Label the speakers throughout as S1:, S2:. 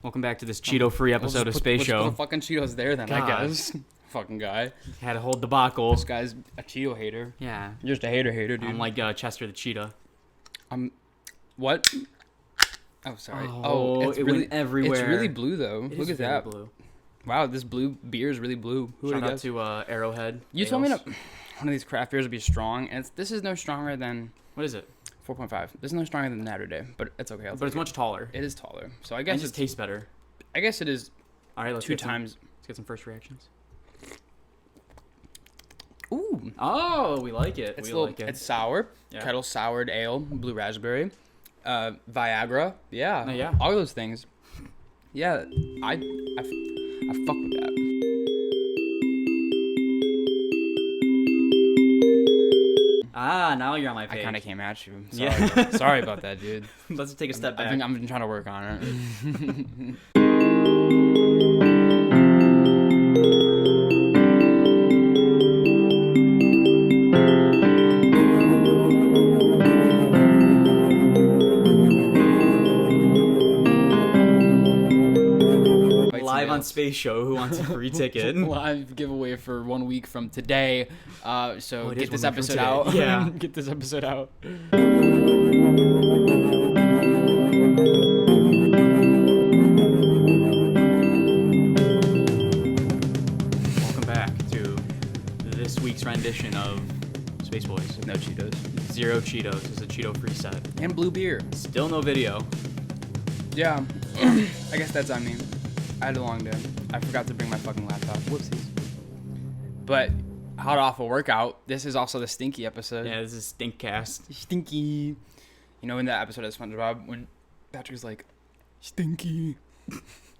S1: Welcome back to this Cheeto-free episode of SpaceShow.
S2: Put the fucking Cheetos there then,
S1: God.
S2: I guess. Fucking guy.
S1: Had a whole debacle.
S2: This guy's a Cheeto hater.
S1: Yeah.
S2: You're just a hater, dude.
S1: I'm like Chester the Cheetah.
S2: What? Oh, sorry.
S1: Oh,
S2: it's
S1: it
S2: really
S1: went everywhere.
S2: It's really blue, though.
S1: It
S2: Look
S1: is
S2: at
S1: very
S2: that.
S1: blue.
S2: Wow, this blue beer is really blue. Who
S1: Shout
S2: would
S1: out
S2: have
S1: to Arrowhead.
S2: You told me that one of these craft beers would be strong, and this is no stronger than...
S1: What is it?
S2: 4.5. This is no stronger than Natterday, but it's okay.
S1: But it's much taller.
S2: It is taller. So I
S1: And
S2: guess
S1: it just tastes better.
S2: I guess it is
S1: All right, let's
S2: two
S1: get
S2: times...
S1: Let's get some first reactions.
S2: Ooh.
S1: Oh, we like it.
S2: It's
S1: we
S2: a little,
S1: like it.
S2: It's sour.
S1: Yeah.
S2: Kettle soured ale, blue raspberry, Viagra. Yeah.
S1: Oh, yeah.
S2: All those things. Yeah. I fuck with that.
S1: Ah, now you're on my page.
S2: I kind of came at you. Sorry,
S1: Yeah.
S2: sorry about that, dude.
S1: Let's take a step
S2: I
S1: back.
S2: think I'm trying to work on it.
S1: Live on SpaceShow. Who wants a free ticket?
S2: Live giveaway for 1 week from today. So
S1: Oh, it is
S2: get
S1: 1
S2: this
S1: week from
S2: episode
S1: today.
S2: out.
S1: Yeah.
S2: Get this episode out.
S1: Welcome back to this week's rendition of Space Boys.
S2: No Cheetos.
S1: Zero Cheetos. It's a Cheeto-free set.
S2: And blue beer.
S1: Still no video.
S2: Yeah. I guess that's on me. I had a long day. I forgot to bring my fucking laptop. Whoopsies. But hot off a workout, this is also the stinky episode.
S1: Yeah, this is Stinkcast.
S2: Stinky. You know in that episode of SpongeBob when Patrick's like, stinky.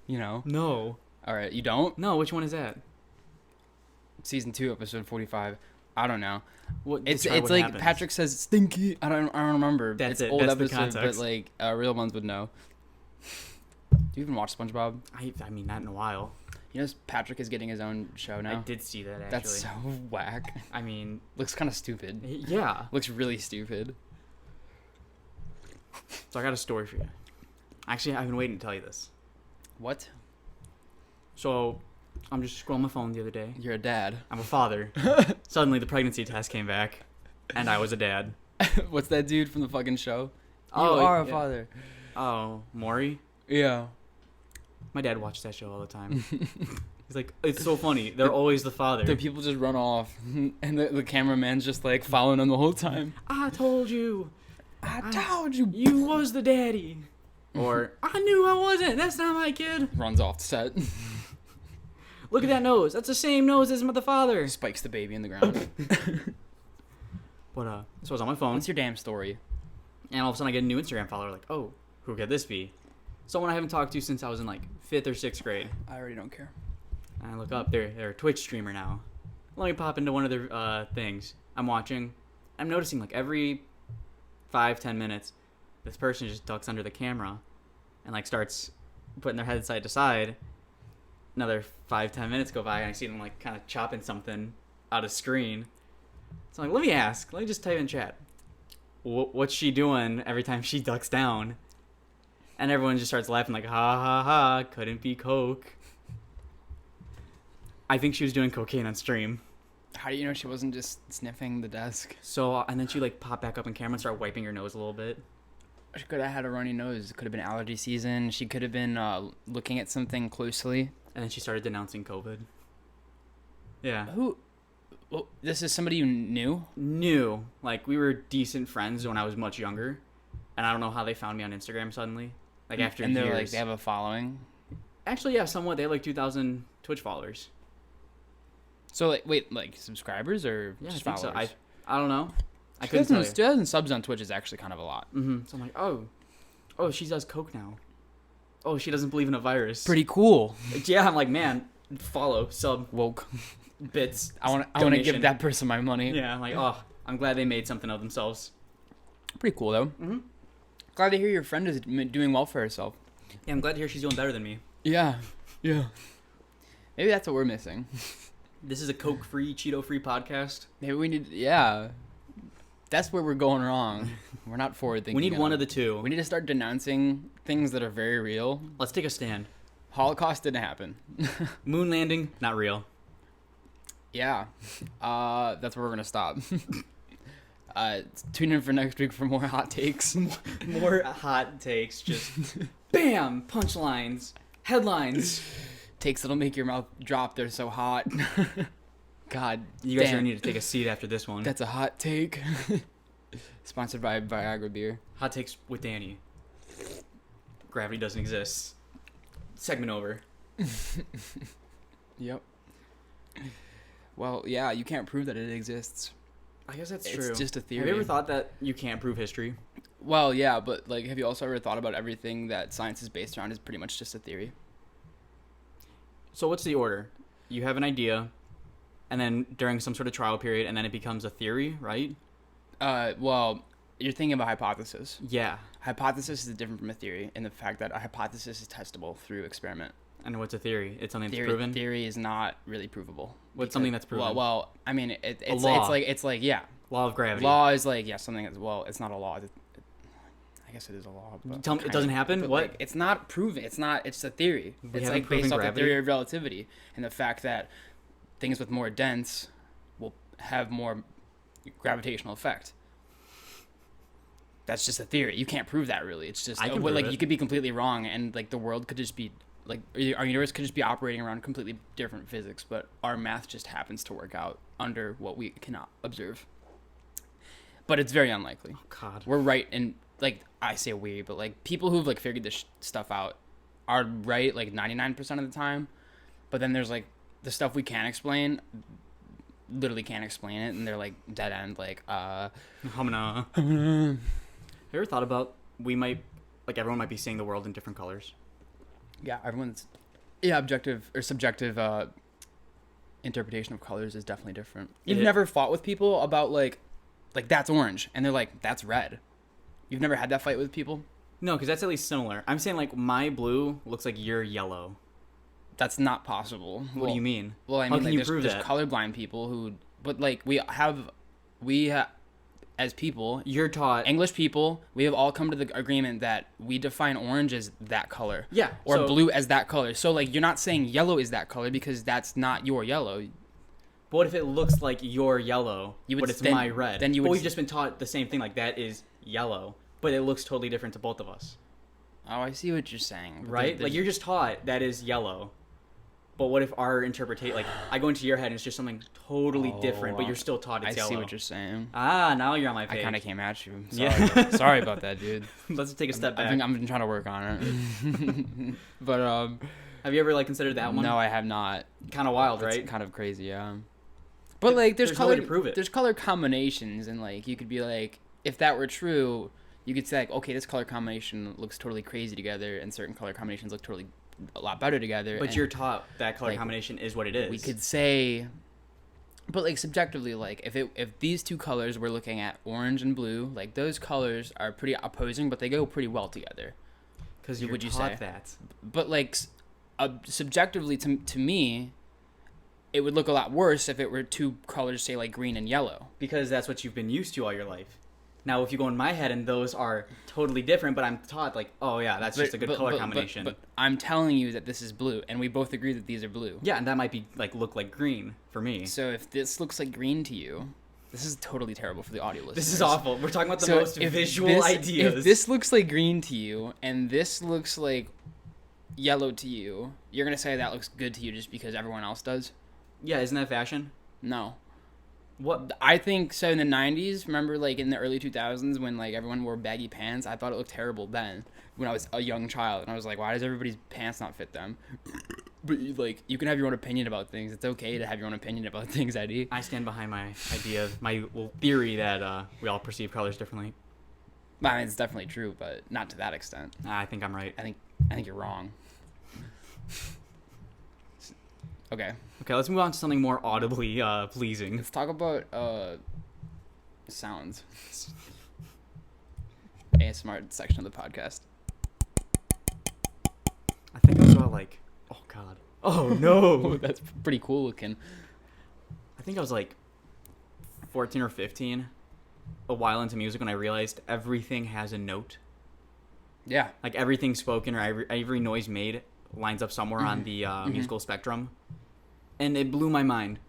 S2: You know?
S1: No.
S2: Alright, you don't?
S1: No, which one is that?
S2: Season 2, episode 45. I don't know.
S1: What?
S2: It's
S1: describe what
S2: like
S1: happens.
S2: Patrick says stinky. I don't remember.
S1: That's
S2: it's
S1: it.
S2: old
S1: That's the
S2: episodes, but
S1: context.
S2: like real ones would know. Do you even watch SpongeBob?
S1: I mean, not in a while.
S2: You know Patrick is getting his own show now?
S1: I did see that, actually.
S2: That's so whack.
S1: I mean...
S2: Looks kind of stupid.
S1: Yeah.
S2: Looks really stupid.
S1: So I got a story for you. Actually, I've been waiting to tell you this.
S2: What?
S1: So, I'm just scrolling my phone the other day.
S2: You're a dad.
S1: I'm a father. Suddenly, the pregnancy test came back, and I was a dad.
S2: What's that dude from the fucking show?
S1: Oh,
S2: you are a
S1: yeah.
S2: father.
S1: Oh, Maury?
S2: Yeah.
S1: My dad watched that show all the time. He's like, it's so funny. They're always the father.
S2: The people just run off, and the cameraman's just like following them the whole time.
S1: I told you.
S2: I told you.
S1: You was the daddy. Or, I knew I wasn't. That's not my kid.
S2: Runs off the set.
S1: Look at that nose. That's the same nose as the father.
S2: Spikes the baby in the ground.
S1: But, so I was on my phone.
S2: What's your damn story?
S1: And all of a sudden I get a new Instagram follower. Like, oh, who could this be? Someone I haven't talked to since I was in like 5th or 6th grade.
S2: I already don't care.
S1: And I look up, they're a Twitch streamer now. Let me pop into one of their things. I'm watching. I'm noticing like every 5-10 minutes, this person just ducks under the camera and like starts putting their head side to side. Another 5-10 minutes go by and I see them like kind of chopping something out of screen. So I'm like, let me just type in chat. What's she doing every time she ducks down? And everyone just starts laughing like, ha ha ha, couldn't be coke. I think she was doing cocaine on stream.
S2: How do you know she wasn't just sniffing the desk?
S1: So, and then she like popped back up in camera and started wiping her nose a little bit.
S2: She could have had a runny nose. It could have been allergy season. She could have been looking at something closely.
S1: And then she started denouncing COVID. Yeah.
S2: Who? Well, this is somebody you knew?
S1: New. Like, we were decent friends when I was much younger. And I don't know how they found me on Instagram suddenly. Like, after
S2: and they're
S1: years.
S2: like, they have a following?
S1: Actually, yeah, somewhat. They have like 2,000 Twitch followers.
S2: So, like, wait, like subscribers or
S1: Yeah,
S2: just
S1: I think
S2: followers?
S1: so. I don't know. I couldn't tell you.
S2: 2,000 subs on Twitch is actually kind of a lot.
S1: Mm-hmm. So I'm like, oh, she does coke now. Oh, she doesn't believe in a virus.
S2: Pretty cool.
S1: Yeah, I'm like, man, follow, sub,
S2: Woke.
S1: bits.
S2: I want to give that person my money.
S1: Yeah, I'm like, oh, I'm glad they made something of themselves.
S2: Pretty cool, though.
S1: Mm-hmm.
S2: Glad to hear your friend is doing well for herself.
S1: Yeah, I'm glad to hear she's doing better than me.
S2: Yeah. Yeah. Maybe that's what we're missing.
S1: This is a Coke-free, Cheeto-free podcast.
S2: Maybe we need, yeah. That's where we're going wrong. We're not forward thinking.
S1: We need one of the two.
S2: We need to start denouncing things that are very real.
S1: Let's take a stand.
S2: Holocaust didn't happen.
S1: Moon landing, not real.
S2: Yeah. That's where we're gonna stop. Tune in for next week for more hot takes.
S1: More hot takes, just bam, punchlines, headlines.
S2: Takes that'll make your mouth drop. They're so hot. God,
S1: You guys are
S2: damn.
S1: gonna need to take a seat after this one.
S2: That's a hot take. Sponsored by Viagra beer.
S1: Hot takes with Danny. Gravity doesn't exist. Segment over.
S2: Yep. Well, yeah, you can't prove that it exists.
S1: I guess that's
S2: It's
S1: true.
S2: just a theory.
S1: Have you ever thought that you can't prove history?
S2: Well, yeah, but like, have you also ever thought about everything that science is based around is pretty much just a theory?
S1: So what's the order? You have an idea, and then during some sort of trial period, and then it becomes a theory, right?
S2: Well, you're thinking about hypothesis.
S1: Yeah.
S2: Hypothesis is different from a theory in the fact that a hypothesis is testable through experiment.
S1: And what's a theory? It's something that's proven?
S2: Theory is not really provable.
S1: What's something that's proven?
S2: Well, I mean, it's
S1: law.
S2: it's like yeah.
S1: Law of gravity.
S2: Law is like, yeah, something that's, well, it's not a law. I guess it is a law. But
S1: Tell me, it doesn't happen?
S2: but
S1: What?
S2: like, it's not proven. It's a theory.
S1: We
S2: It's
S1: haven't
S2: like based
S1: proven
S2: off
S1: gravity?
S2: the theory of relativity and the fact that things with more dense will have more gravitational effect. That's just a theory. You can't prove that really. It's just
S1: I can
S2: well,
S1: prove
S2: like
S1: it.
S2: you could be completely wrong, and like the world could just be like our universe could just be operating around completely different physics, but our math just happens to work out under what we cannot observe. But it's very unlikely.
S1: Oh, God.
S2: We're right, and like I say we, but like people who've like figured this stuff out are right like 99% of the time. But then there's like the stuff we can't explain, literally can't explain it, and they're like dead end. Like
S1: Humana. Have you ever thought about everyone might be seeing the world in different colors?
S2: yeah, everyone's objective or subjective interpretation of colors is definitely different. You've never fought with people about like that's orange, and they're like that's red. You've never had that fight with people?
S1: No, because that's at least similar. I'm saying like my blue looks like your yellow.
S2: That's not possible.
S1: What do you mean?
S2: Well, I
S1: How
S2: mean,
S1: can
S2: like,
S1: you
S2: there's,
S1: prove
S2: there's
S1: that?
S2: colorblind people who, but like we as people,
S1: You're taught.
S2: English people, we have all come to the agreement that we define orange as that color.
S1: Yeah,
S2: Or
S1: so-
S2: blue as that color. So like you're not saying yellow is that color because that's not your yellow.
S1: But what if it looks like your yellow,
S2: You would
S1: but it's
S2: then-
S1: my red?
S2: then you
S1: But
S2: would
S1: we've just been taught the same thing, like that is yellow, but it looks totally different to both of us,
S2: Oh, I see what you're saying. But
S1: right?
S2: there's-
S1: Like you're just taught that is yellow. But what if our interpretation, like I go into your head and it's just something totally different, but you're still taught it's
S2: I
S1: yellow.
S2: see what you're saying.
S1: Ah, now you're on my page.
S2: I kind of came at you. Sorry,
S1: Yeah.
S2: sorry about that, dude.
S1: Let's take a step back.
S2: I've been trying to work on it. But
S1: Have you ever like considered that one?
S2: no, I have not.
S1: Kind of wild,
S2: It's
S1: right?
S2: kind of crazy, yeah. But like, there's
S1: no way
S2: color.
S1: to prove it.
S2: There's color combinations, and like, you could be like, if that were true, you could say like, okay, this color combination looks totally crazy together, and certain color combinations look totally a lot better together.
S1: But
S2: and
S1: you're taught that color
S2: like,
S1: combination is what it is.
S2: we could say, but like subjectively, like if these two colors we're looking at, orange and blue, like those colors are pretty opposing, but they go pretty well together.
S1: because you're
S2: would you
S1: taught
S2: say?
S1: that.
S2: But like subjectively to me, it would look a lot worse if it were two colors, say like green and yellow.
S1: Because that's what you've been used to all your life. Now, if you go in my head and those are totally different, but I'm taught like, oh yeah, that's just a good color combination.
S2: But I'm telling you that this is blue, and we both agree that these are blue.
S1: Yeah, and that might be like look like green for me.
S2: So if this looks like green to you, this is totally terrible for the audio listeners.
S1: This is awful. We're talking about the
S2: So
S1: most
S2: if
S1: visual
S2: this-
S1: ideas.
S2: If this looks like green to you, and this looks like yellow to you, you're gonna say that looks good to you just because everyone else does?
S1: Yeah, isn't that fashion?
S2: No.
S1: What?
S2: I think so. In the 90s, remember like in the early 2000s when like everyone wore baggy pants, I thought it looked terrible then when I was a young child, and I was like, why does everybody's pants not fit them? But like, you can have your own opinion about things. It's okay to have your own opinion about things, Eddie.
S1: I stand behind my idea, my theory that we all perceive colors differently.
S2: I mean, it's definitely true, but not to that extent.
S1: I think I'm right.
S2: I think you're wrong. Okay,
S1: Okay, let's move on to something more audibly pleasing.
S2: let's talk about sounds. ASMR section of the podcast.
S1: I think I was about like, oh god, oh no.
S2: That's pretty cool looking.
S1: I think I was like 14 or 15, a while into music when I realized everything has a note.
S2: Yeah.
S1: Like everything spoken or every noise made lines up somewhere on the musical spectrum, and it blew my mind.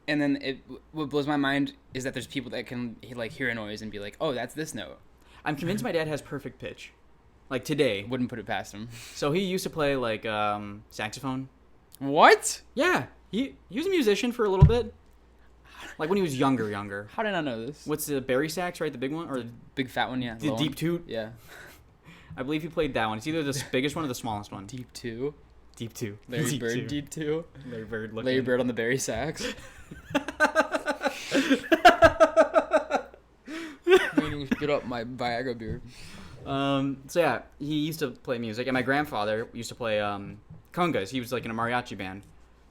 S2: And then what blows my mind is that there's people that can like hear a noise and be like, oh, that's this note.
S1: I'm convinced my dad has perfect pitch. Like today.
S2: Wouldn't put it past him.
S1: So he used to play like saxophone.
S2: What?
S1: Yeah, he was a musician for a little bit. Like when he was younger.
S2: How did I know this?
S1: What's the Barry sax, right? The big one, or
S2: Big fat one, yeah.
S1: the
S2: Low
S1: deep
S2: one.
S1: toot?
S2: Yeah.
S1: I believe he played that one. It's either the biggest one or the smallest one.
S2: Deep two.
S1: Deep two.
S2: Larry
S1: Deep
S2: Bird,
S1: two.
S2: deep two.
S1: Larry Bird.
S2: Larry Bird on the Barry sax. Get up my Viagra beer.
S1: So yeah, he used to play music, and my grandfather used to play congas. He was like in a mariachi band.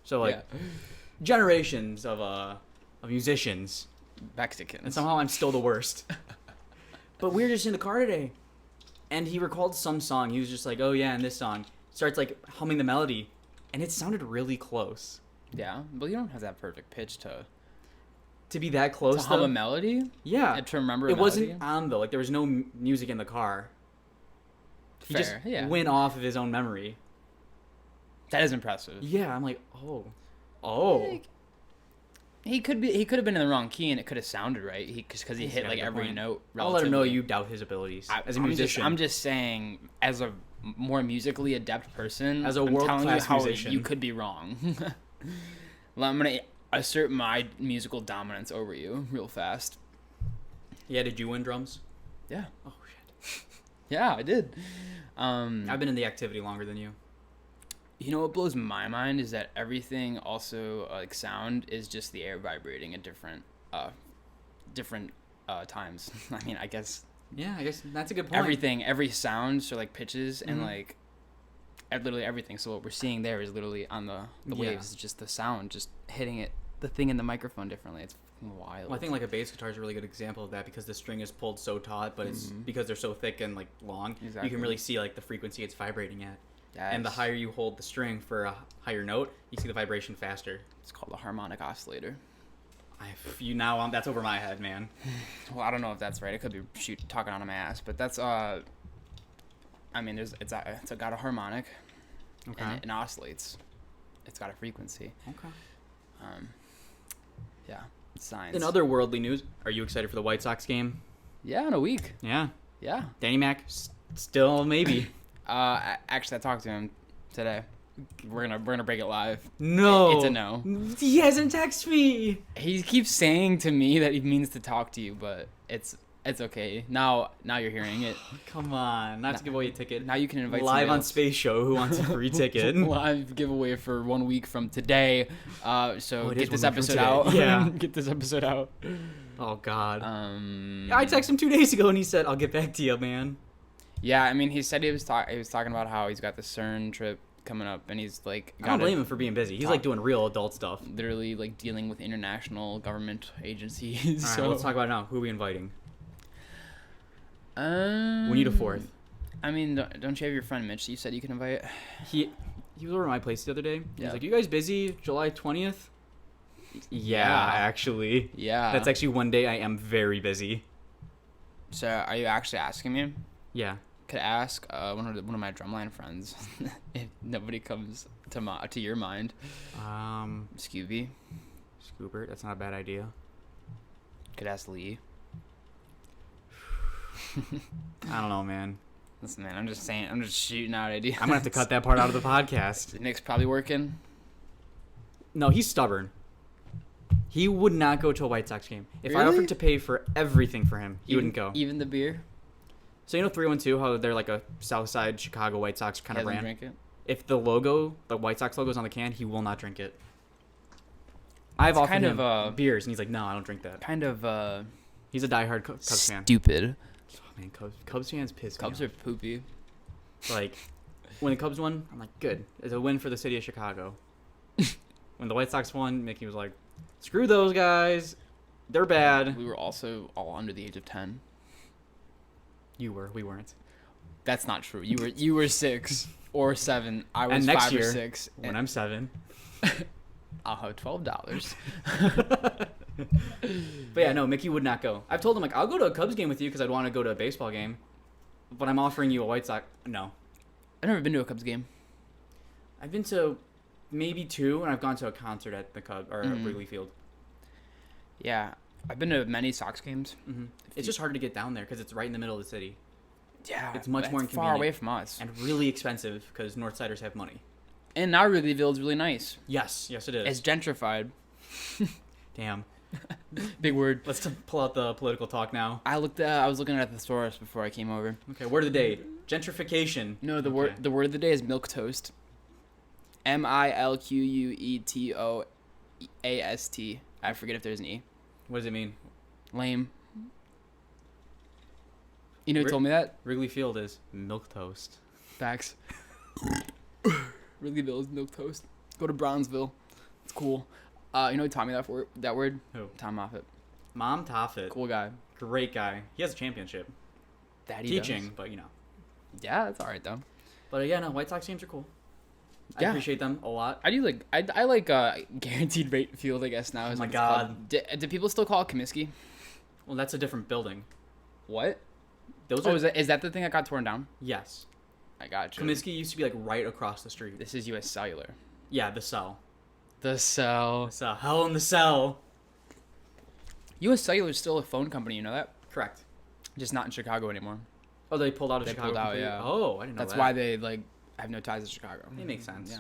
S1: So like generations of musicians,
S2: Mexicans.
S1: and somehow I'm still the worst. But we were just in the car today, and he recalled some song. He was just like, "Oh yeah," and this song starts like humming the melody, and it sounded really close.
S2: Yeah, but you don't have that perfect pitch to
S1: To be that close,
S2: to hum
S1: though,
S2: a melody.
S1: yeah,
S2: And to remember a
S1: it
S2: melody?
S1: wasn't on though. Like there was no music in the car. He just
S2: Fair, yeah.
S1: went off of his own memory.
S2: That is impressive.
S1: Yeah, I'm like, oh.
S2: Like, he could have been in the wrong key and it could have sounded right. Because he
S1: He's
S2: hit
S1: got a
S2: like
S1: good
S2: every
S1: point.
S2: note.
S1: I'll let him know
S2: relatively.
S1: you doubt his abilities as a
S2: I'm
S1: musician.
S2: I'm just saying, as a more musically adept person,
S1: As a
S2: I'm telling you
S1: world-class
S2: how
S1: musician.
S2: you could be wrong. Well, I'm gonna assert my musical dominance over you real fast.
S1: Yeah, did you win drums?
S2: Yeah,
S1: Oh shit.
S2: yeah, I did.
S1: I've been in the activity longer than you.
S2: You know what blows my mind is that everything also like sound is just the air vibrating at different times. I mean, I guess
S1: Yeah, I guess that's a good point.
S2: every sound, so like pitches and like literally everything. So what we're seeing there is literally on the
S1: Yeah.
S2: waves, just the sound, just hitting it, the thing in the microphone differently. It's fucking wild.
S1: Well, I think like a bass guitar is a really good example of that because the string is pulled so taut, but it's because they're so thick and like long. You
S2: Exactly.
S1: can really see like the frequency it's vibrating at. And the
S2: Yes.
S1: higher you hold the string for a higher note, you see the vibration faster.
S2: It's called a harmonic oscillator.
S1: That's over my head, man.
S2: Well, I don't know if that's right. It could be talking out of my ass, but that's I mean, it's got a harmonic,
S1: Okay.
S2: and it oscillates. It's got a frequency.
S1: Okay.
S2: Yeah, it's science.
S1: In other worldly news, are you excited for the White Sox game?
S2: Yeah, in a week.
S1: Yeah.
S2: Yeah.
S1: Danny Mac, still maybe.
S2: Actually, I talked to him today. We're gonna break it live.
S1: No.
S2: It's a no.
S1: He hasn't texted me.
S2: He keeps saying to me that he means to talk to you, but it's okay. Now you're hearing it.
S1: Come on, not to give away a ticket.
S2: Now you can invite
S1: Live
S2: somebody
S1: on
S2: else.
S1: SpaceShow. Who wants a free ticket?
S2: Live giveaway for 1 week from today. So
S1: Oh, it is
S2: get
S1: 1
S2: this
S1: week from
S2: episode
S1: today.
S2: out.
S1: Yeah.
S2: Get this episode out.
S1: Oh God.
S2: Um.
S1: I texted him 2 days ago and he said, "I'll get back to you, man."
S2: Yeah, I mean, he said he was talking about how he's got the CERN trip coming up, and he's like,
S1: I don't blame him for being busy. He's like doing real adult stuff.
S2: literally like dealing with international government agencies.
S1: All right,
S2: So
S1: let's talk about it now. Who are we inviting? We
S2: we
S1: need a fourth.
S2: I mean, don't you have your friend Mitch that you said you can invite?
S1: He was over at my place the other day.
S2: Yeah.
S1: He's like, "You guys busy July 20th?" Yeah,
S2: Yeah.
S1: actually.
S2: Yeah.
S1: That's actually one day I am very busy.
S2: So are you actually asking me?
S1: Yeah.
S2: Could ask one of my drumline friends if nobody comes to your mind. Scooby.
S1: Scoobert, that's not a bad idea.
S2: Could ask Lee.
S1: I don't know, man.
S2: Listen, man, I'm just saying. I'm just shooting out ideas.
S1: I'm gonna have to cut that part out of the podcast.
S2: Nick's probably working.
S1: No, he's stubborn. He would not go to a White Sox game. If I
S2: Really?
S1: offered to pay for everything for him, he wouldn't go.
S2: Even the beer.
S1: So you know 312, how they're like a Southside Chicago White Sox kind
S2: He
S1: of
S2: doesn't
S1: brand?
S2: drink it.
S1: If the White Sox logo's on the can, he will not drink it. I've offered
S2: kind
S1: him
S2: of,
S1: beers, and he's like, "No, I don't drink that."
S2: Kind of
S1: He's a diehard Cubs fan.
S2: stupid.
S1: Oh, man, Cubs fans piss me
S2: Cubs
S1: off.
S2: are poopy.
S1: Like, when the Cubs won, I'm like, good. It's a win for the city of Chicago. When the White Sox won, Mickey was like, screw those guys. They're bad.
S2: We were also all under the age of 10.
S1: You were. We weren't.
S2: That's not true. You were 6 or 7. I was
S1: And next
S2: 5
S1: year,
S2: or 6.
S1: When I'm 7.
S2: I'll have $12.
S1: But yeah, no, Mickey would not go. I've told him, like, I'll go to a Cubs game with you because I'd want to go to a baseball game. but I'm offering you a White Sox. No,
S2: I've never been to a Cubs game.
S1: I've been to maybe 2, and I've gone to a concert at the Cubs or
S2: Mhm.
S1: Wrigley Field.
S2: Yeah, I've been to many Sox games.
S1: Hmm. It's just hard to get down there because it's right in the middle of the city
S2: Yeah,
S1: It's much more
S2: far away
S1: inconvenient.
S2: from us.
S1: and really expensive because Northsiders have money.
S2: And now Wrigleyville is really nice.
S1: Yes, it is.
S2: It's gentrified.
S1: Damn.
S2: Big word.
S1: Let's pull out the political talk now.
S2: I was looking at the thesaurus before I came over.
S1: Okay, word of the day: gentrification.
S2: No, the
S1: Okay.
S2: word of the day is milk toast. MILQUETOAST. I forget if there's an E.
S1: What does it mean?
S2: Lame. You know who
S1: Ri-
S2: told me that?
S1: Wrigley Field is milk toast.
S2: Facts. Wrigleyville is milk toast. Go to Brownsville. It's cool. You know who taught me that word?
S1: Who?
S2: Tom Moffat.
S1: Mom Toffet.
S2: Cool guy.
S1: Great guy. He has a championship.
S2: That he
S1: Teaching,
S2: does.
S1: but you know.
S2: Yeah, that's all right though.
S1: But yeah, no, White Sox games are cool. I
S2: Yeah.
S1: appreciate them a lot.
S2: I do like I like guaranteed rate field, I guess now.
S1: Oh
S2: Is
S1: my
S2: what it's called.
S1: God.
S2: Do people still call it Comiskey?
S1: Well, that's a different building.
S2: What?
S1: Those
S2: Oh,
S1: are
S2: is that the thing that got torn down?
S1: yes.
S2: I got you.
S1: Comiskey used to be like right across the street.
S2: This is U.S. Cellular.
S1: Yeah, the cell.
S2: The cell.
S1: It's a hell in the cell.
S2: U.S. Cellular is still a phone company. You know that?
S1: Correct.
S2: Just not in Chicago anymore.
S1: Oh, they pulled out of
S2: They
S1: Chicago.
S2: pulled out,
S1: completely?
S2: yeah.
S1: Oh, I didn't know
S2: That's
S1: that.
S2: why they have no ties to Chicago.
S1: It makes sense.
S2: Yeah.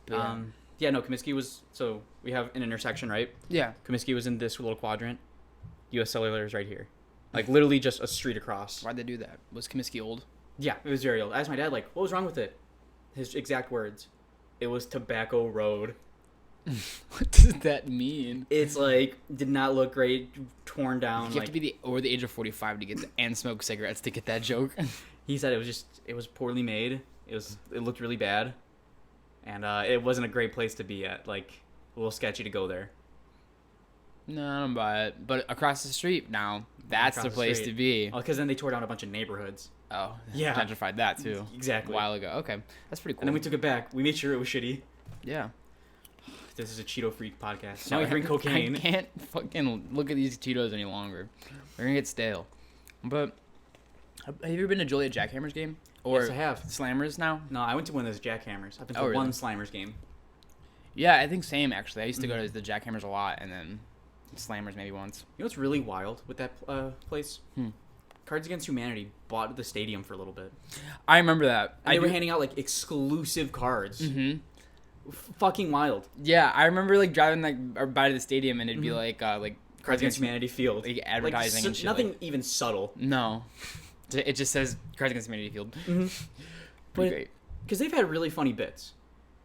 S2: But,
S1: Yeah, no, Comiskey was so we have an intersection, right?
S2: yeah.
S1: Comiskey was in this little quadrant. U.S. Cellular is right here, like literally just a street across.
S2: Why'd they do that? Was Comiskey old?
S1: Yeah, it was very old. I asked my dad, like, what was wrong with it? His exact words: "It was Tobacco Road."
S2: What does that mean?
S1: It's like did not look great, torn down.
S2: You have to be over the age of 45 to get and smoke cigarettes to get that joke.
S1: He said it was poorly made. It looked really bad, and it wasn't a great place to be at. Like a little sketchy to go there.
S2: No, I don't buy it. But across the street now, that's
S1: Across
S2: the
S1: the
S2: place
S1: street.
S2: to be.
S1: Oh, because then they tore down a bunch of neighborhoods.
S2: Oh,
S1: Yeah.
S2: gentrified that too.
S1: Exactly.
S2: A while ago. Okay, that's pretty cool.
S1: And then we took it back. We made sure it was shitty.
S2: yeah.
S1: This is a Cheeto freak podcast.
S2: Sorry,
S1: Now we drink cocaine.
S2: I can't fucking look at these Cheetos any longer. They're gonna get stale. But have you ever been to Joliet Jackhammers game? Or
S1: Yes, I have.
S2: Slammers now?
S1: No, I went to one of those Jackhammers. I've been to
S2: Oh, really?
S1: one Slimers game.
S2: Yeah, I think same actually. I used to go
S1: Mhm.
S2: to the Jackhammers a lot, and then Slammers maybe once.
S1: You know what's really wild with that place?
S2: Hmm.
S1: Cards Against Humanity bought the stadium for a little bit.
S2: I remember that.
S1: And they were handing out like exclusive cards.
S2: Mm-hmm.
S1: Fucking wild.
S2: Yeah, I remember like driving like or by the stadium, and it'd be
S1: Mhm.
S2: like
S1: Cards Against Humanity Field.
S2: like, advertising and shit. like-
S1: Nothing even subtle.
S2: no, it just says Cards Against Humanity Field.
S1: Mm-hmm.
S2: Pretty
S1: But-
S2: great.
S1: Because they've had really funny bits.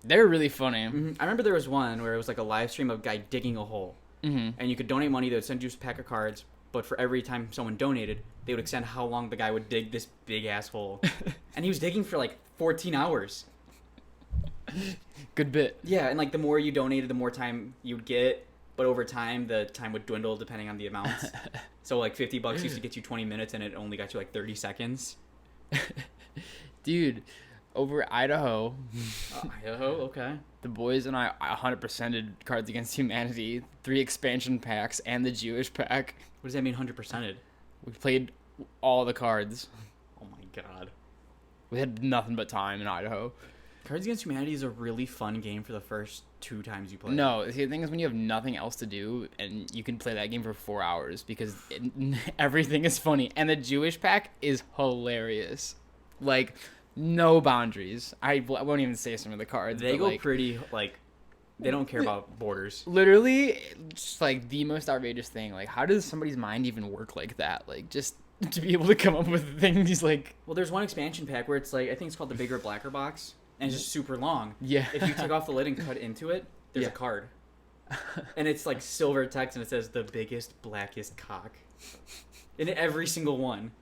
S2: They're really funny.
S1: I remember there was one where it was like a live stream of a guy digging a hole.
S2: Mm-hmm.
S1: And you could donate money. They would send you a pack of cards. But for every time someone donated, they would extend how long the guy would dig this big ass hole. And he was digging for like 14 hours.
S2: Good bit.
S1: Yeah, and like the more you donated, the more time you'd get. But over time, the time would dwindle depending on the amounts. So like $50 used to get you 20 minutes, and it only got you like 30 seconds.
S2: Dude, over Idaho,
S1: Idaho, okay.
S2: the boys and I 100%ed Cards Against Humanity, 3 expansion packs, and the Jewish pack.
S1: What does that mean, 100%ed?
S2: We played all the cards.
S1: Oh my god.
S2: We had nothing but time in Idaho.
S1: Cards Against Humanity is a really fun game for the first 2 times you play.
S2: No, see, the thing is when you have nothing else to do, and you can play that game for 4 hours because everything is funny. And the Jewish pack is hilarious. Like, no boundaries. I won't even say some of the cards.
S1: They
S2: but,
S1: go
S2: like,
S1: pretty, like, they don't care about borders.
S2: literally just like the most outrageous thing. Like, how does somebody's mind even work like that? Like, just to be able to come up with things like,
S1: Well, there's one expansion pack where it's like, I think it's called the bigger, blacker box, and it's just super long.
S2: yeah.
S1: If you take off the lid and cut into it, there's
S2: Yeah.
S1: a card. And it's like silver text, and it says, the biggest, blackest cock. In every single one.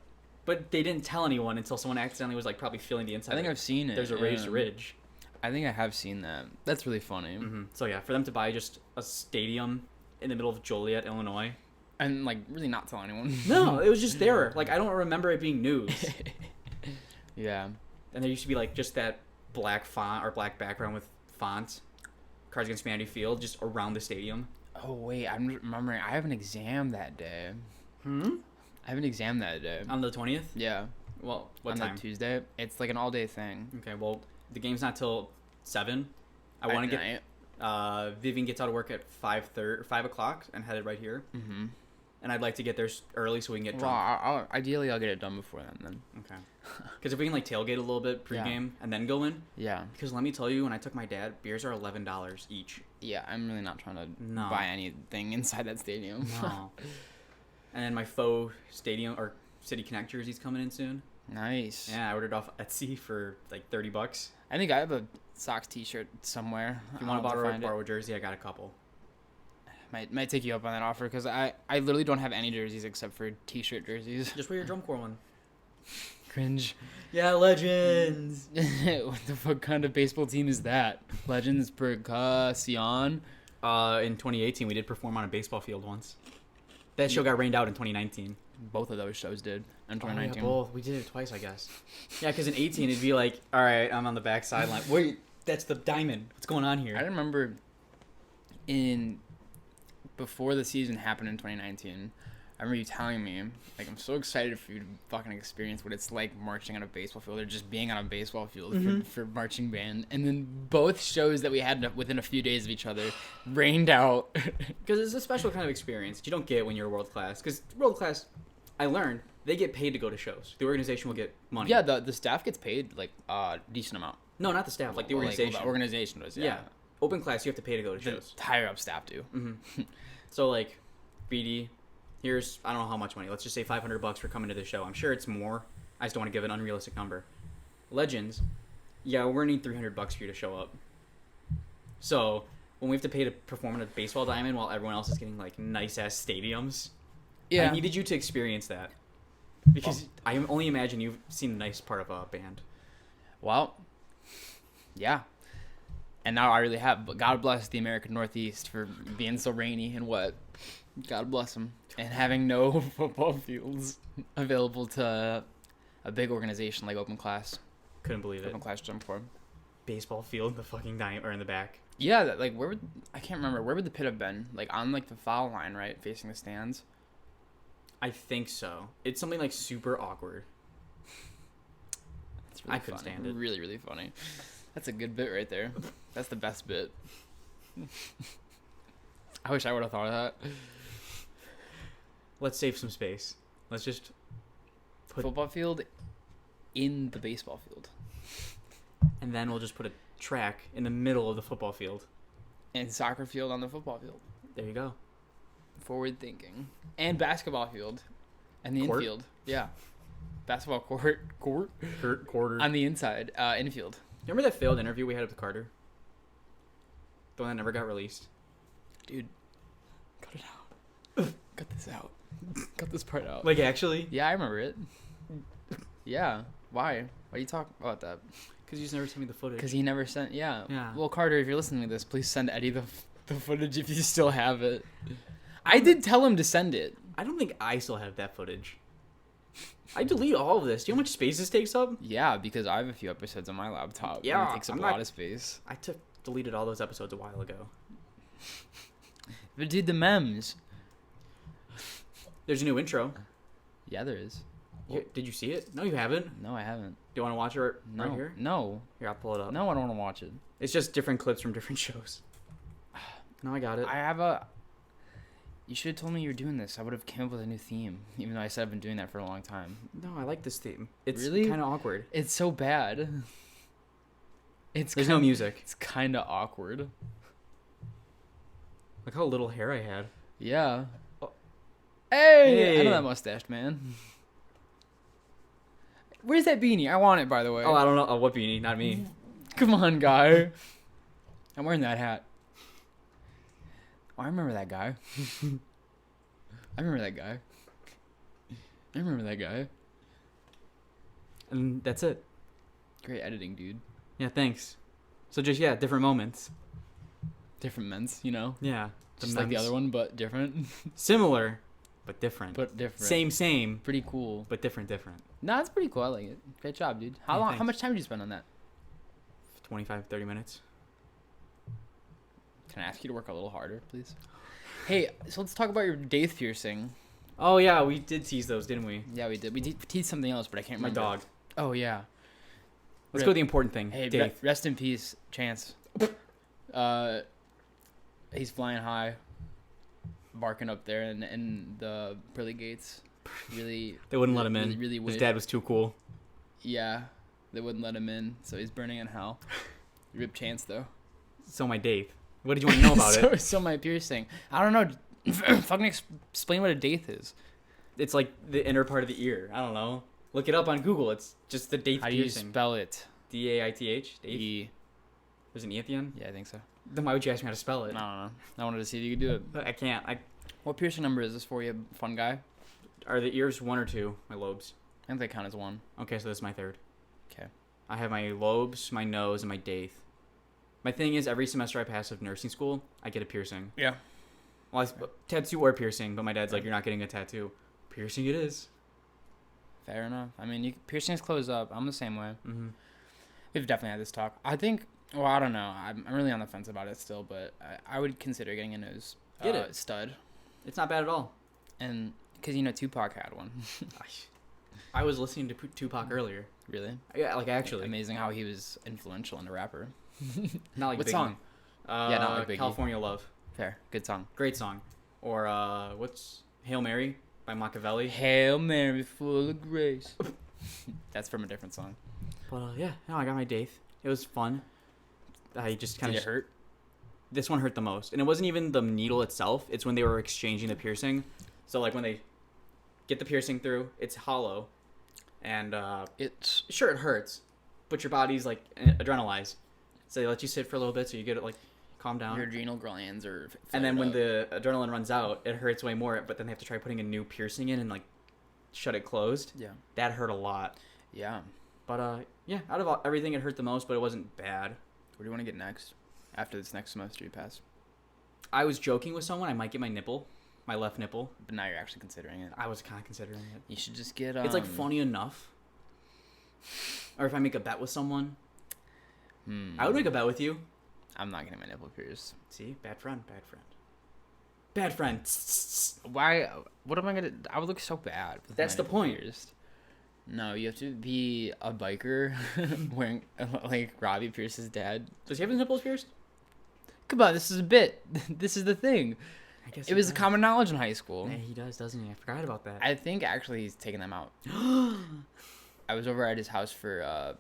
S1: But they didn't tell anyone until someone accidentally was like probably feeling the inside.
S2: I think
S1: of it.
S2: I've seen it.
S1: There's a raised
S2: yeah.
S1: ridge.
S2: I think I have seen that. That's really funny.
S1: So yeah, for them to buy just a stadium in the middle of Joliet, Illinois.
S2: And like really not tell anyone.
S1: No, it was just there. Like I don't remember it being news.
S2: Yeah.
S1: And there used to be like just that black font or black background with font, Cards Against Humanity Field, just around the stadium.
S2: Oh wait, I'm remembering. I have an exam that day.
S1: Hmm.
S2: I have an exam that day.
S1: On the 20th.
S2: Yeah.
S1: Well, what
S2: on
S1: time?
S2: the Tuesday. It's like an all-day thing.
S1: Okay, well, the game's not till 7. I want to get... Vivian gets out of work at 5 o'clock and headed right here.
S2: Mm-hmm.
S1: And I'd like to get there early so we can get
S2: Well,
S1: drunk.
S2: ideally, I'll get it done before then.
S1: Okay. Because if we can, like, tailgate a little bit pregame and then go in.
S2: Yeah.
S1: Because let me tell you, when I took my dad, beers are $11 each.
S2: Yeah, I'm really not trying to
S1: No.
S2: buy anything inside that stadium.
S1: No. And then my faux stadium or City Connect jersey's coming in soon.
S2: Nice.
S1: Yeah, I ordered off Etsy for like $30.
S2: I think I have a Sox T-shirt somewhere.
S1: If you want to borrow a jersey, I got a couple.
S2: Might take you up on that offer because I literally don't have any jerseys except for T-shirt jerseys.
S1: Just wear your drum corps one.
S2: Cringe.
S1: Yeah, Legends.
S2: What the fuck kind of baseball team is that? Legends Percussion.
S1: In 2018, we did perform on a baseball field once. That show got rained out in 2019.
S2: Both of those shows did in 2019.
S1: Oh, yeah, both. We did it twice, I guess. Yeah, because in 18, it'd be like, all right, I'm on the back sideline. Wait, that's the diamond. What's going on here?
S2: I remember before the season happened in 2019, I remember you telling me, like, I'm so excited for you to fucking experience what it's like marching on a baseball field or just being on a baseball field for marching band. And then both shows that we had within a few days of each other rained out.
S1: Because it's a special kind of experience that you don't get when you're world class. Because world class, I learned, they get paid to go to shows. The organization will get money.
S2: Yeah, the staff gets paid, like, a decent amount.
S1: No, not the staff, like the organization.
S2: The organization does, yeah.
S1: Open class, you have to pay to go to
S2: The
S1: shows.
S2: higher up staff do.
S1: Mm-hmm. So, like, BD, here's, I don't know how much money. Let's just say $500 for coming to the show. I'm sure it's more. I just don't want to give an unrealistic number. Legends, yeah, we're going to need $300 for you to show up. So, when we have to pay to perform in a baseball diamond while everyone else is getting, like, nice-ass stadiums,
S2: Yeah.
S1: I needed you to experience that. Because I only imagine you've seen the nice part of a band.
S2: Well, yeah. And now I really have. But God bless the American Northeast for being so rainy and wet. God bless them. And having no football fields available to a big organization like Open Class.
S1: Couldn't believe it.
S2: Open Class Jump Corps.
S1: Baseball field in the fucking diamond, or in the back.
S2: Yeah, like I can't remember. Where would the pit have been? Like on like the foul line, right? Facing the stands?
S1: I think so. It's something like super awkward.
S2: It's really
S1: I couldn't
S2: funny.
S1: stand it.
S2: Really, really funny. That's a good bit right there. That's the best bit. I wish I would have thought of that.
S1: Let's save some space. Let's just put...
S2: Football field in the baseball field.
S1: And then we'll just put a track in the middle of the football field.
S2: And soccer field on the football field.
S1: There you go.
S2: Forward thinking. And basketball field. And the
S1: Court?
S2: infield. Yeah. Basketball court.
S1: Quarter.
S2: On the inside. Infield.
S1: Remember that failed interview we had with Carter? The one that never got released?
S2: Dude. Cut it out. Cut this out. Cut this part out.
S1: Like, actually?
S2: Yeah, I remember it. Yeah. Why? Why do you talk about that?
S1: Because you just never sent me the footage.
S2: Because he never sent... Yeah.
S1: Yeah.
S2: Well, Carter, if you're listening to this, please send Eddie the footage if you still have it. I did tell him to send it.
S1: I don't think I still have that footage. I delete all of this. Do you know how much space this takes up?
S2: Yeah, because I have a few episodes on my laptop.
S1: Yeah,
S2: And it takes up a lot of space.
S1: I deleted all those episodes a while ago.
S2: But dude, the memes.
S1: There's a new intro.
S2: Yeah, there is.
S1: Did you see it? No, you haven't.
S2: No, I haven't.
S1: Do you want to watch it right
S2: No.
S1: here?
S2: No.
S1: Here, I'll pull it up.
S2: No, I don't want to watch it.
S1: It's just different clips from different shows. No, I got it.
S2: I have a... You should have told me you were doing this. I would have came up with a new theme, even though I said I've been doing that for a long time.
S1: No, I like this theme. It's
S2: Really?
S1: kind of awkward.
S2: It's so bad.
S1: There's no music.
S2: It's kind of awkward.
S1: Look how little hair I had.
S2: Yeah.
S1: Oh.
S2: Hey! I know
S1: Hey.
S2: that mustache, man. Where's that beanie? I want it, by the way.
S1: Oh, I don't know. Oh, what beanie? Not me.
S2: Come on, guy. I'm wearing that hat. Oh, I remember that guy. I remember that guy. I remember that guy.
S1: And that's it.
S2: Great editing, dude.
S1: Yeah, thanks. So just, yeah, different moments.
S2: Different men's, you know?
S1: Yeah.
S2: Just like the other one, but different.
S1: Similar, but different.
S2: But different.
S1: Same,
S2: Pretty cool.
S1: but different.
S2: No, it's pretty cool. I like it. Great job, dude. How
S1: Yeah,
S2: long?
S1: thanks.
S2: How much time did you spend on that?
S1: 25, 30 minutes.
S2: Can I ask you to work a little harder, please? Hey, so let's talk about your daith piercing.
S1: Oh yeah, we did tease those, didn't we?
S2: Yeah, we did. We teased something else, but I can't
S1: My
S2: remember.
S1: dog.
S2: Oh yeah.
S1: Let's
S2: Rip.
S1: go to the important thing.
S2: Hey,
S1: Dave.
S2: rest in peace, Chance. He's flying high, barking up there in the pearly gates. Really,
S1: They wouldn't let him in.
S2: Really
S1: His dad was too cool.
S2: Yeah, they wouldn't let him in, so he's burning in hell. Rip Chance though.
S1: So my Dave. What did you want to know about it?
S2: So my piercing. I don't know. Fucking explain what a daith is.
S1: It's like the inner part of the ear. I don't know. Look it up on Google. It's just the Dave
S2: How do you
S1: piercing.
S2: spell it?
S1: D-A-I-T-H? Dave?
S2: E.
S1: There's an E at the end?
S2: Yeah, I think so.
S1: Then why would you ask me how to spell
S2: I
S1: it?
S2: don't know. I wanted to see if you could do it.
S1: I can't.
S2: What piercing number is this for you, fun guy?
S1: Are the ears 1 or 2? My lobes.
S2: I think they count as one.
S1: Okay, so this is my 3rd.
S2: Okay.
S1: I have my lobes, my nose, and my Dave. My thing is, every semester I pass of nursing school, I get a piercing.
S2: Yeah.
S1: Well, tattoo or piercing, but my dad's like, you're not getting a tattoo. Piercing it is.
S2: Fair enough. I mean, piercings close up. I'm the same way.
S1: Mm-hmm.
S2: We've definitely had this talk. I think. Well, I don't know. I'm really on the fence about it still, but I would consider getting a nose
S1: Get it.
S2: stud,
S1: It's not bad at all.
S2: and because Tupac had one.
S1: I was listening to Tupac earlier.
S2: Really?
S1: Yeah, like actually.
S2: Amazing how he was influential in a rapper.
S1: Not like
S2: What
S1: Biggie.
S2: song? Yeah, not like Biggie.
S1: California Love.
S2: Fair. Good song.
S1: Great song. Or what's Hail Mary by Machiavelli.
S2: Hail Mary, full of grace. That's from a different song.
S1: But yeah, no, I got my Dave. It was fun. I just kind
S2: Did
S1: of
S2: it hurt?
S1: This one hurt the most, and it wasn't even the needle itself. It's when they were exchanging the piercing. So like when they get the piercing through, it's hollow, and
S2: It's
S1: sure it hurts, but your body's like adrenalized. So they let you sit for a little bit so you get it like calm down.
S2: your adrenal glands are.
S1: And then when
S2: fired
S1: the adrenaline runs out, it hurts way more. But then they have to try putting a new piercing in and like shut it closed.
S2: yeah,
S1: That hurt a lot.
S2: yeah.
S1: But yeah, out of everything, it hurt the most, but it wasn't bad.
S2: What do you want to get next? After this next semester you pass,
S1: I was joking with someone. I might get my left nipple.
S2: but now you're actually considering it.
S1: I was kind of considering it.
S2: You should just get.
S1: It's like funny enough. Or if I make a bet with someone, I would make a bet with you.
S2: I'm not getting my nipple pierced.
S1: See, bad friend, bad friend, bad friend.
S2: Why? What am I gonna? I would look so bad. With
S1: That's
S2: my
S1: the
S2: nipple
S1: point.
S2: pierced. No, you have to be a biker wearing like Robbie Pierce's dad.
S1: Does he have his nipples pierced?
S2: Come on, this is a bit. This is the thing.
S1: I guess
S2: It was common knowledge in high school.
S1: Yeah, he does, doesn't he? I forgot about that.
S2: I think actually he's taking them out. I was over at his house for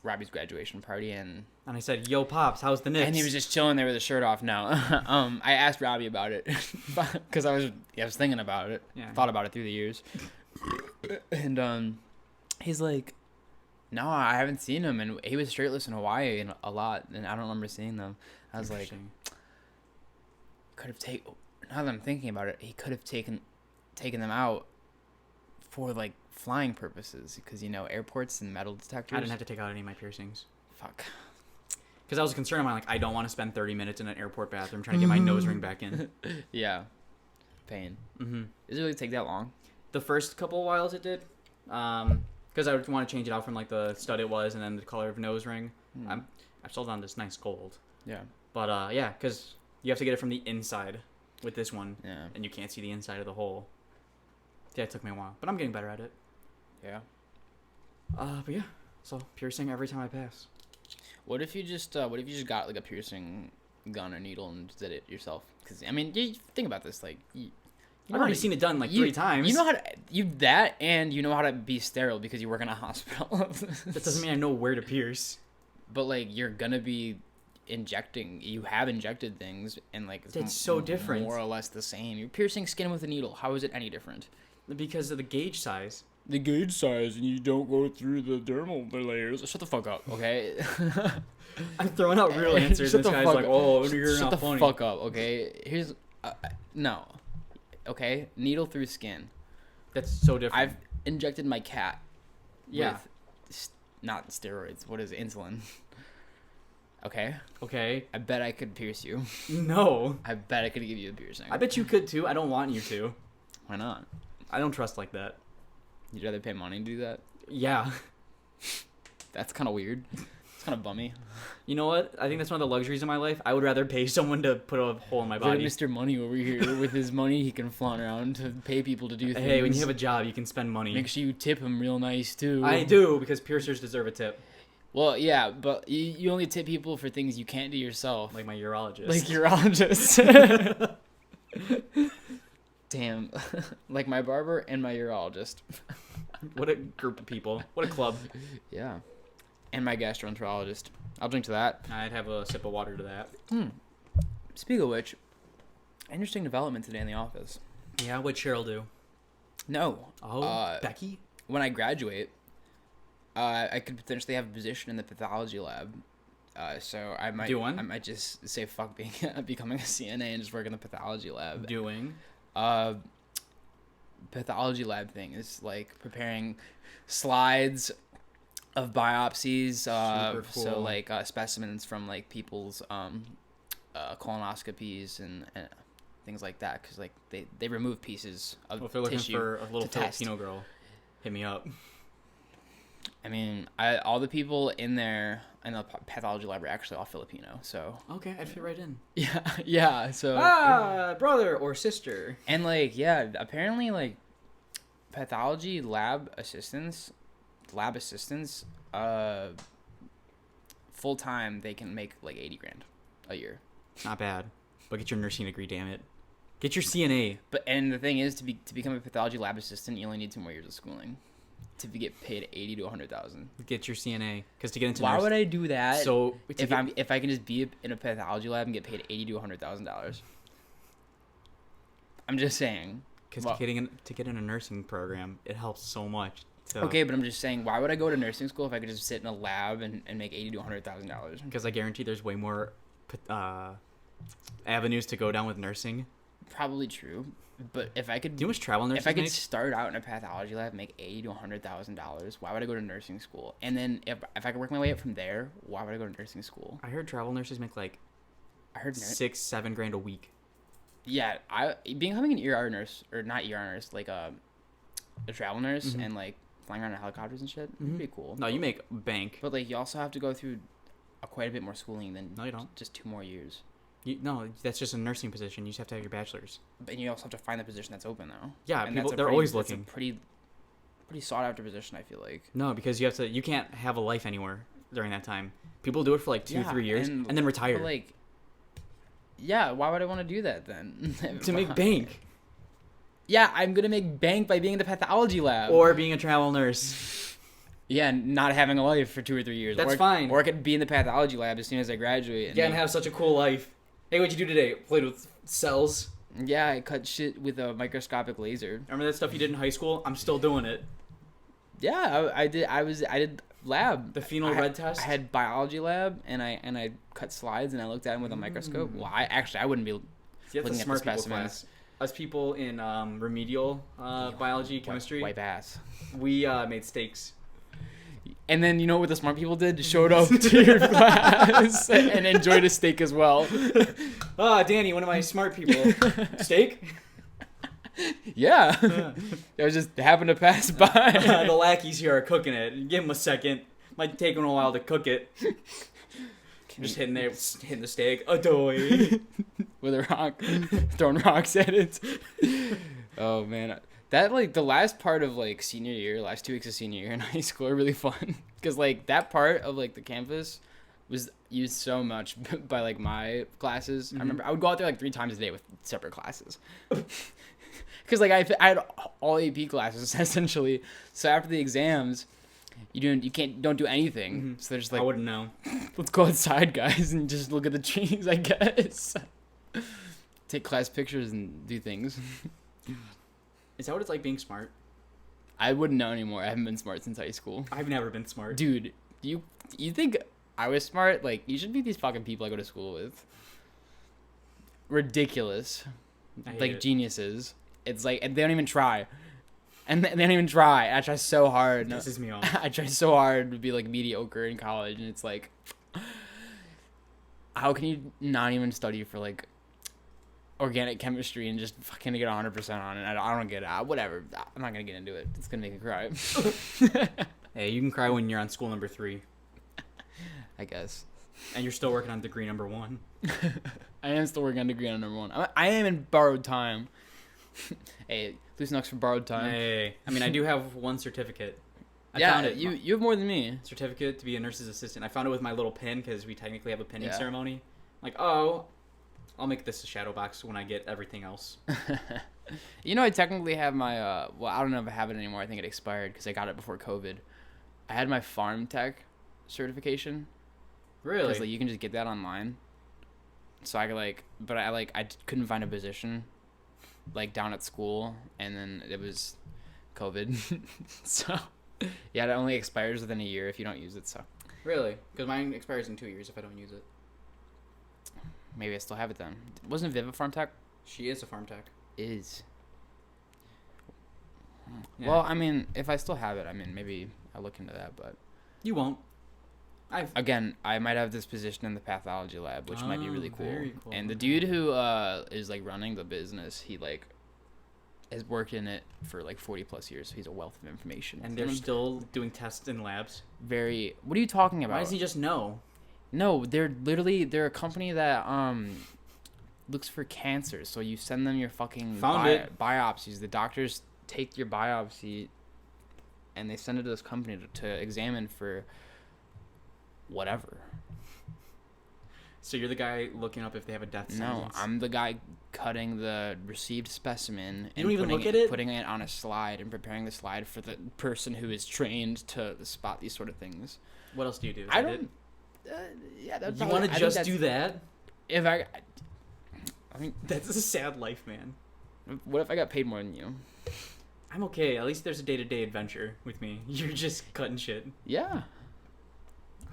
S2: Robbie's graduation party, and
S1: I said, "Yo, pops, how's the nips?"
S2: he was just chilling there with his shirt off. No, I asked Robbie about it because I was thinking about it.
S1: Yeah.
S2: Thought about it through the years, and he's like, "No, I haven't seen him," and he was shirtless in Hawaii and a lot, and I don't remember seeing them. I was like,
S1: Interesting.
S2: could have taken. Now that I'm thinking about it, he could have taken them out for like flying purposes because airports and metal detectors.
S1: I didn't have to take out any of my piercings
S2: Fuck.
S1: because I was concerned. I'm like, I don't want to spend 30 minutes in an airport bathroom trying to get my nose ring back in.
S2: Yeah. Pain.
S1: Mm-hmm.
S2: Does it really take that long?
S1: The first couple of whiles it did, because I would want to change it out from like the stud it was and then the color of nose ring. I've sold on this nice gold.
S2: Yeah.
S1: But yeah, because you have to get it from the inside with this one,
S2: Yeah.
S1: and you can't see the inside of the hole. Yeah, it took me a while, but I'm getting better at it.
S2: Yeah.
S1: But yeah, so piercing every time I pass.
S2: What if you just got like a piercing gun or needle and did it yourself? Because I mean, you think about this, like
S1: I've already seen it done like 3 times.
S2: You know how to and you know how to be sterile because you work in a hospital.
S1: That doesn't mean I know where to pierce.
S2: But like you're gonna be injecting. You have injected things, and like
S1: It's so different.
S2: More or less the same. You're piercing skin with a needle. How is it any different?
S1: Because of the gauge size.
S2: The gauge size, and you don't go through the dermal layers. Shut the fuck up, okay?
S1: I'm throwing out real answers, and this guy's like, "Oh, you're not funny."
S2: Shut the fuck up, okay? Here's no, okay. Needle through skin.
S1: That's so different.
S2: I've injected my cat.
S1: Yeah.
S2: With not steroids. What is it? Insulin? Okay.
S1: Okay.
S2: I bet I could pierce you.
S1: No.
S2: I bet I could give you a piercing.
S1: I bet you could too. I don't want you to.
S2: Why not?
S1: I don't trust like that.
S2: You'd rather pay money to do that?
S1: Yeah.
S2: That's kind of weird. kind of bummy.
S1: You know what? I think that's one of the luxuries of my life. I would rather pay someone to put a hole in my
S2: Look at
S1: body.
S2: Mr. Money over here. With his money, he can flaunt around to pay people to do things.
S1: Hey, when you have a job, you can spend money.
S2: Make sure you tip him real nice, too.
S1: I do, because piercers deserve a tip.
S2: Well, yeah, but you only tip people for things you can't do yourself.
S1: Like my urologist.
S2: Like urologist. Damn. Like my barber and my urologist.
S1: What a group of people. What a club.
S2: Yeah. And my gastroenterologist. I'll drink to that.
S1: I'd have a sip of water to that.
S2: Speaking of which, interesting development today in the office.
S1: Yeah, what'd Cheryl do?
S2: No.
S1: Becky?
S2: When I graduate, I could potentially have a position in the pathology lab. So I might
S1: Do one?
S2: I might just say fuck becoming a CNA and just work in the pathology lab.
S1: Doing?
S2: Pathology lab thing is like preparing slides of biopsies.
S1: Super cool.
S2: So like specimens from like people's colonoscopies and things like that, because like they remove pieces of
S1: Well, if they're looking
S2: tissue
S1: for a little
S2: to test.
S1: Filipino girl, hit me up.
S2: I mean, all the people in there in the pathology lab are actually all Filipino, so
S1: Okay, I'd fit right in.
S2: yeah. So
S1: brother or sister.
S2: and like yeah, apparently like pathology lab assistants, full time they can make like $80,000 a year.
S1: Not bad. But get your nursing degree, damn it. Get your CNA.
S2: And the thing is, to become a pathology lab assistant, you only need 2 more years of schooling to get paid $80,000 to $100,000.
S1: Get your CNA. Because to get into
S2: Why would I do that?
S1: So
S2: if I can just be in a pathology lab and get paid $80,000 to $100,000. I'm just saying.
S1: Because to get in a nursing program, it helps so much. So,
S2: Okay, but I'm just saying, why would I go to nursing school if I could just sit in a lab and make $80,000 to $100,000?
S1: Because I guarantee there's way more avenues to go down with nursing.
S2: Probably true, but if I could,
S1: Do you know how much travel nurses
S2: if I could
S1: make?
S2: start out in a pathology lab, make $80,000 to $100,000, why would I go to nursing school? And then if I could work my way up from there, why would I go to nursing school?
S1: I heard travel nurses make like
S2: I heard
S1: $6-7 grand a week.
S2: Yeah, becoming an ER nurse, or not ER nurse, like a travel nurse,
S1: Mhm.
S2: and like flying around in helicopters and shit,
S1: Mhm.
S2: would be cool.
S1: No, you make bank.
S2: But like you also have to go through quite a bit more schooling than
S1: No, you don't.
S2: just 2 more years.
S1: No, that's just a nursing position. You just have to have your bachelor's.
S2: But you also have to find the position that's open though.
S1: Yeah,
S2: And
S1: people
S2: that's a
S1: they're
S2: pretty-
S1: always
S2: that's
S1: looking.
S2: a pretty sought after position, I feel like.
S1: No, because you can't have a life anywhere during that time. People do it for like 2-3 years and then retire
S2: But like, yeah, why would I want to do that then?
S1: to make bank
S2: Yeah, I'm gonna make bank by being in the pathology lab.
S1: or being a travel nurse.
S2: yeah, not having a life for 2 or 3 years.
S1: That's
S2: or,
S1: fine.
S2: Or I could be in the pathology lab as soon as I graduate. And
S1: Yeah, and have such a cool life. Hey, what'd you do today? Played with cells.
S2: yeah, I cut shit with a microscopic laser.
S1: Remember that stuff you did in high school? I'm still doing it.
S2: Yeah, I did lab.
S1: The phenol red test?
S2: I had biology lab, and I cut slides and I looked at them with a microscope. Well, I wouldn't be
S1: See, that's
S2: looking
S1: a
S2: at
S1: smart
S2: the
S1: people
S2: specimens.
S1: class. Us people in remedial biology, chemistry,
S2: Wipe ass.
S1: we made steaks.
S2: And then you know what the smart people did? Showed up to your class and enjoyed a steak as well.
S1: Danny, one of my smart people. Steak?
S2: Yeah. It was just happened to pass by.
S1: The lackeys here are cooking it. Give them a second. Might take them a while to cook it. Just hitting the steak. Adoy.
S2: With a rock. Throwing rocks at it. Oh, man. That, like, the last part of, like, senior year, last 2 weeks of senior year in high school are really fun. Because, like, that part of, like, the campus was used so much by, like, my classes.
S1: Mm-hmm.
S2: I remember I would go out there, like, 3 times a day with separate classes. Because, like, I had all AP classes, essentially. So after the exams, don't do anything.
S1: Mm-hmm.
S2: So they're just
S1: I
S2: like,
S1: wouldn't know.
S2: let's go outside, guys, and just look at the trees, I guess. Take class pictures and do things.
S1: Is that what it's like being smart?
S2: I wouldn't know anymore. I haven't been smart since high school.
S1: I've never been smart.
S2: Dude, you think I was smart? Like, you should be these fucking people I go to school with. Ridiculous.
S1: I hate
S2: Like,
S1: it.
S2: geniuses. It's like, and they don't even try. And they don't even try. I try so hard.
S1: This pisses me off.
S2: I try so hard to be, like, mediocre in college, and it's like, how can you not even study for, like, organic chemistry and just fucking get 100% on it? I don't get it. Whatever. I'm not going to get into it. It's going to make me cry.
S1: Hey, you can cry when you're on school number 3.
S2: I guess.
S1: And you're still working on degree number 1.
S2: I am still working on degree on number 1. I am in borrowed time. Hey, loose knocks for borrowed time.
S1: Hey, I mean, I do have one certificate. I
S2: Yeah,
S1: found it.
S2: you have more than me.
S1: Certificate to be a nurse's assistant. I found it with my little pin because we technically have a pinning
S2: Yeah.
S1: ceremony. Like, oh, I'll make this a shadow box when I get everything else.
S2: You know, I technically have my, well, I don't know if I have it anymore. I think it expired because I got it before COVID. I had my farm tech certification.
S1: Really?
S2: Because, like, you can just get that online. So I could, like, but I couldn't find a position, like, down at school. And then it was COVID. So, yeah, it only expires within a year if you don't use it, so.
S1: Really? Because mine expires in 2 years if I don't use it.
S2: Maybe I still have it then. Wasn't Viv a farm tech?
S1: She is a farm tech.
S2: Is.
S1: Yeah.
S2: Well, I mean, if I still have it, I mean, maybe I'll look into that, but.
S1: You won't.
S2: Again, I might have this position in the pathology lab, which might be really cool.
S1: Very cool.
S2: And the dude who is like running the business, he like has worked in it for like 40 plus years. So he's a wealth of information.
S1: And they're still doing tests in labs.
S2: very. What are you talking about?
S1: Why does he just know?
S2: No, they're a company that looks for cancer. So you send them your fucking biopsies. The doctors take your biopsy, and they send it to this company to examine for whatever.
S1: So you're the guy looking up if they have a death sentence?
S2: No, I'm the guy cutting the received specimen
S1: You don't even look at it?
S2: putting it on a slide and preparing the slide for the person who is trained to spot these sort of things.
S1: What else do you do? Is
S2: I
S1: that
S2: don't. Yeah, that's.
S1: You want to just do that?
S2: If I mean,
S1: That's a sad life, man.
S2: what if I got paid more than you?
S1: I'm okay. At least there's a day-to-day adventure with me. You're just cutting shit.
S2: Yeah,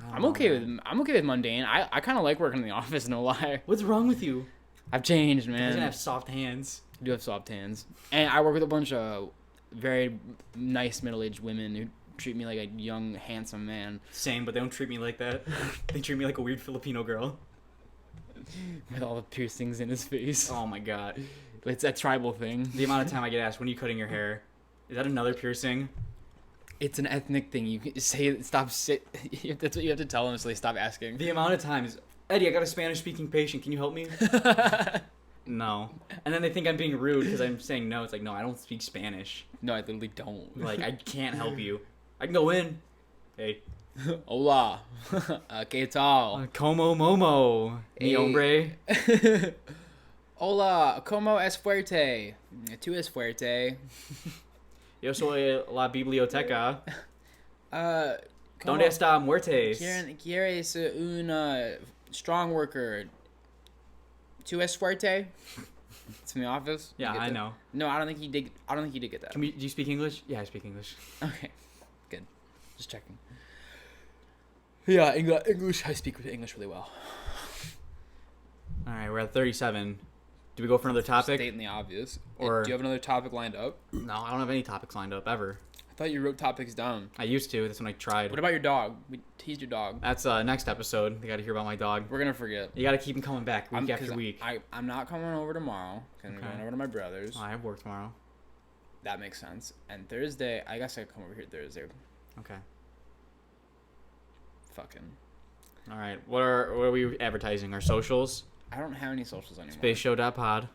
S1: I
S2: I'm
S1: don't
S2: okay
S1: know.
S2: with mundane. I kind of like working in the office. No lie,
S1: What's wrong with you?
S2: I've changed,
S1: You're
S2: man.
S1: gonna have soft hands.
S2: I do have soft hands, and I work with a bunch of very nice middle-aged women who treat me like a young, handsome man.
S1: Same, but they don't treat me like that. They treat me like a weird Filipino girl.
S2: With all the piercings in his face.
S1: Oh my god.
S2: It's that tribal thing.
S1: The amount of time I get asked, when are you cutting your hair? Is that another piercing?
S2: It's an ethnic thing. You can say stop. That's what you have to tell them, so they stop asking.
S1: The amount of times, Eddie, I got a Spanish-speaking patient. Can you help me? No. And then they think I'm being rude because I'm saying no. It's like, no, I don't speak Spanish.
S2: No, I literally don't.
S1: Like, I can't help you. I can go in. Hey.
S2: Hola. ¿Qué tal?
S1: Como momo. Mi
S2: Hey.
S1: hombre.
S2: Hola. ¿Cómo es fuerte? Tú es fuerte.
S1: Yo soy la biblioteca.
S2: ¿Cómo
S1: ¿Dónde está muertes?
S2: ¿Quieres un strong worker? ¿Tú es fuerte? It's from The Office.
S1: Yeah,
S2: You get
S1: I
S2: that?
S1: know.
S2: No, I don't think he did. I don't think he did get that.
S1: Do you speak English? Yeah, I speak English.
S2: Okay, good. Just checking. Yeah, English. I speak English really well.
S1: All right, we're at 37. Do we go for another topic?
S2: Stating the obvious.
S1: Or-
S2: Do you have another topic lined up?
S1: No, I don't have any topics lined up ever.
S2: I thought you wrote topics down.
S1: I used to. That's when I tried.
S2: What about your dog? We teased your dog.
S1: That's next episode. You got to hear about my dog.
S2: We're gonna forget.
S1: You got to keep him coming back week
S2: 'Cause
S1: after week.
S2: I'm not coming over tomorrow. Cause I'm
S1: Okay.
S2: going over to my brother's.
S1: I have work tomorrow.
S2: That makes sense. And Thursday, I guess I could come over here Thursday.
S1: Okay.
S2: Fucking.
S1: All right. What are we advertising? Our socials?
S2: I don't have any socials anymore.
S1: SpaceShow.pod.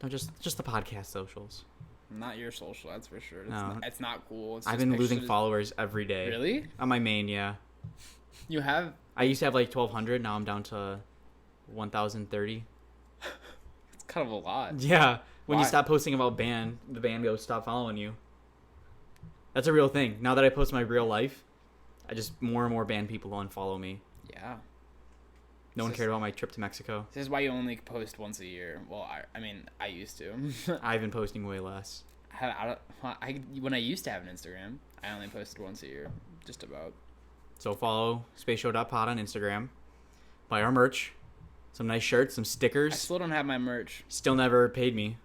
S1: No, just the podcast socials.
S2: Not your social, that's for sure.
S1: No.
S2: It's not cool. It's
S1: I've
S2: just
S1: been
S2: pictures
S1: losing
S2: of-
S1: followers every day.
S2: Really?
S1: On my main, yeah.
S2: You have?
S1: I used to have like 1,200. Now I'm down to 1,030.
S2: It's kind of a lot.
S1: Yeah. When you
S2: Why?
S1: stop posting about band, the band goes stop following you. That's a real thing. Now that I post my real life, I just more and more band people unfollow me.
S2: Yeah.
S1: No one
S2: This is-
S1: cared about my trip to Mexico.
S2: This is why you only post once a year. Well, I mean, I used to.
S1: I've been posting way less.
S2: When I used to have an Instagram, I only posted once a year, just about.
S1: So follow spaceshow.pod on Instagram. Buy our merch. Some nice shirts, some
S2: I
S1: stickers.
S2: still don't have my merch.
S1: Still never paid me.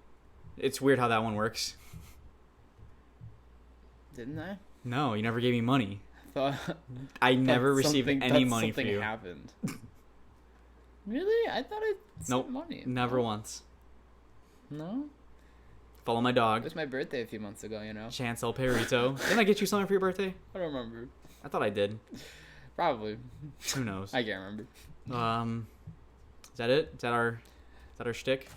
S1: It's weird how that one works.
S2: Didn't I?
S1: No, you never gave me money.
S2: Thought
S1: I never received
S2: something-
S1: any
S2: thought
S1: money for
S2: something
S1: you.
S2: happened. Really? I thought I sent
S1: Nope.
S2: money.
S1: Never once.
S2: No?
S1: Follow my
S2: It
S1: dog,
S2: was my birthday a few months ago, you know?
S1: Chancel Perito. Didn't I get you something for your birthday?
S2: I don't remember.
S1: I thought I did.
S2: Probably.
S1: Who knows?
S2: I can't remember.
S1: Is that it? Is that our shtick?